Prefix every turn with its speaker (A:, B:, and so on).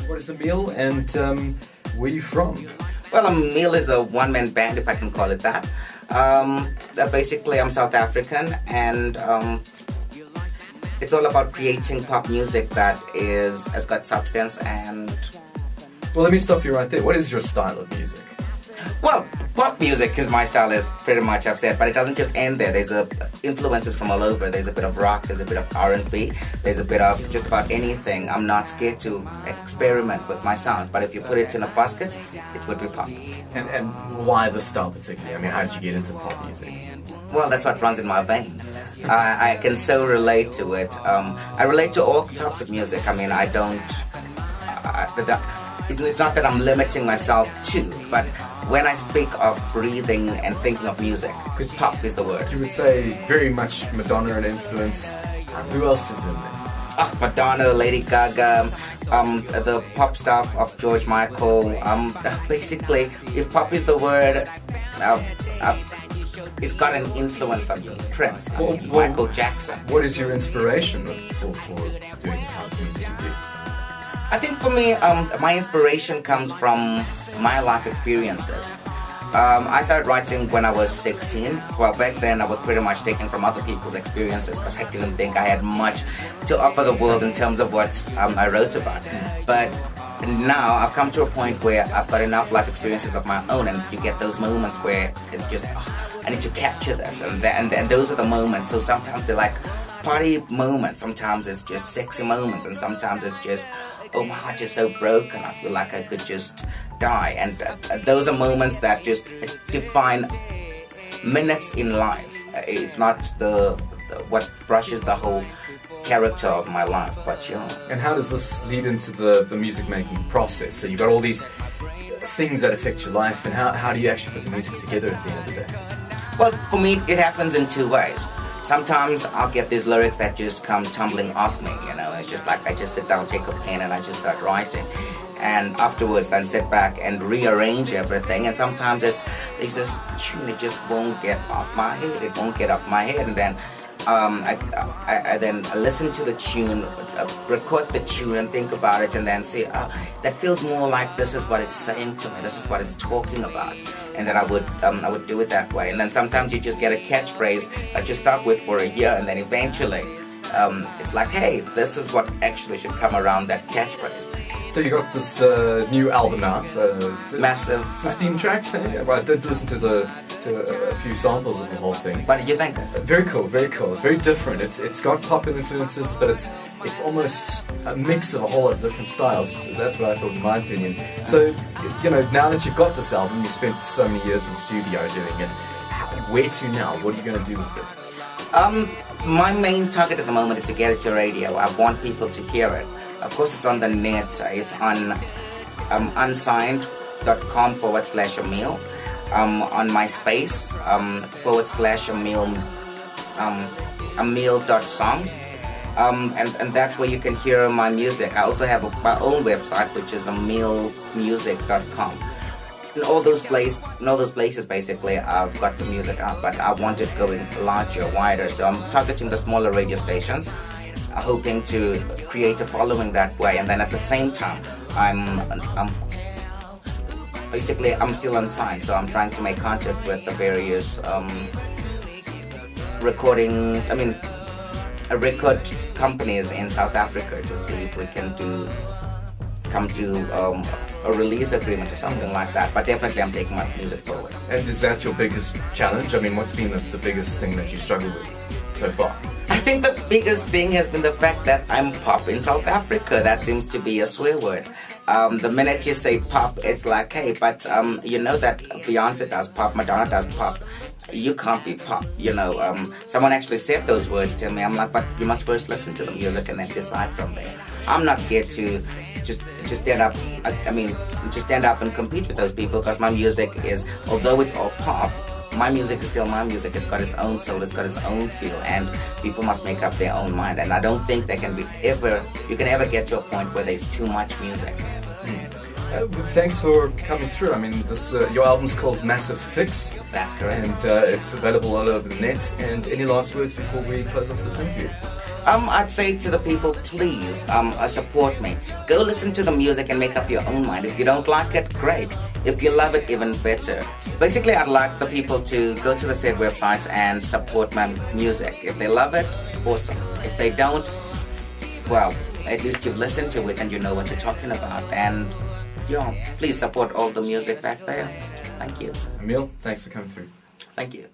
A: What is Amiel, and where are you from?
B: Well, Amiel is a one-man band, if I can call it that. Basically, I'm South African, and it's all about creating pop music that has got substance and...
A: Well, let me stop you right there. What is your style of music?
B: Well, pop music is my style, is pretty much I've said, but it doesn't just end there. There's influences from all over. There's a bit of rock, there's a bit of R&B, there's a bit of just about anything. I'm not scared to experiment with my sounds, but if you put it in a basket, it would be pop.
A: And why this style particularly? I mean, how did you get into pop music?
B: Well, that's what runs in my veins. I can so relate to it. I relate to all types of music. I mean, I don't... It's not that I'm limiting myself to, but when I speak of breathing and thinking of music, pop is the word.
A: You would say very much Madonna an influence. Who else is in there?
B: Madonna, Lady Gaga, the pop stuff of George Michael. Basically, if pop is the word, it's got an influence on me. Prince, Michael Jackson.
A: What is your inspiration for doing the kind of music you do?
B: I think for me, my inspiration comes from my life experiences. I started writing when I was 16. Well, back then I was pretty much taken from other people's experiences because I didn't think I had much to offer the world in terms of what I wrote about. But now I've come to a point where I've got enough life experiences of my own, and you get those moments where it's just, I need to capture this, and those are the moments. So sometimes they're like party moments, sometimes it's just sexy moments, and sometimes it's just, oh, my heart is so broken, I feel like I could just die. And those are moments that just define minutes in life. It's not what brushes the whole character of my life, but yeah.
A: And how does this lead into the music making process? So you've got all these things that affect your life, and how do you actually put the music together at the end of the day?
B: Well, for me, it happens in two ways. Sometimes I'll get these lyrics that just come tumbling off me, you know. It's just like I just sit down, take a pen, and I just start writing. And afterwards, then sit back and rearrange everything. And sometimes it's this tune, it just won't get off my head. It won't get off my head, and then I then listen to the tune, record the tune, and think about it, and then say, that feels more like this is what it's saying to me. This is what it's talking about, and then I would do it that way. And then sometimes you just get a catchphrase that you start with for a year, and then eventually it's like, hey, this is what actually should come around that catchphrase.
A: So you got this new album out,
B: massive
A: 15 tracks. Well, I did listen to a few samples of the whole thing.
B: What did you think?
A: Very cool, very cool. It's very different. It's got pop influences, but it's almost a mix of a whole lot of different styles. So that's what I thought, in my opinion. So, you know, now that you've got this album, you spent so many years in studio doing it. Where to now? What are you going to do with it?
B: My main target at the moment is to get it to radio. I want people to hear it. Of course, it's on the net. It's on unsigned.com/Amiel. On MySpace, /Amiel.songs. And that's where you can hear my music. I also have my own website, which is amielmusic.com. In all those places, basically, I've got the music out, but I want it going larger, wider. So I'm targeting the smaller radio stations, hoping to create a following that way. And then at the same time, I'm still unsigned, so I'm trying to make contact with the various record companies in South Africa to see if we can come to a release agreement or something like that. But definitely I'm taking my music forward.
A: And is that your biggest challenge? I mean, what's been the biggest thing that you struggled with so far?
B: I think the biggest thing has been the fact that I'm pop in South Africa. That seems to be a swear word. The minute you say pop, it's like, hey, but you know that Beyonce does pop, Madonna does pop. You can't be pop, you know. Someone actually said those words to me. I'm like, but you must first listen to the music and then decide from there. I'm not scared to just stand up. Just stand up and compete with those people, because my music is, although it's all pop, my music is still my music. It's got its own soul, it's got its own feel, and people must make up their own mind. And I don't think you can ever get to a point where there's too much music.
A: Thanks for coming through. I mean, your album's called Massive Fix.
B: That's correct.
A: And it's available all over the net. And any last words before we close off this interview?
B: I'd say to the people, please support me. Go listen to the music and make up your own mind. If you don't like it, great. If you love it, even better. Basically, I'd like the people to go to the said websites and support my music. If they love it, awesome. If they don't, well, at least you've listened to it and you know what you're talking about. And yeah, please support all the music back there. Thank you.
A: Amiel, thanks for coming through.
B: Thank you.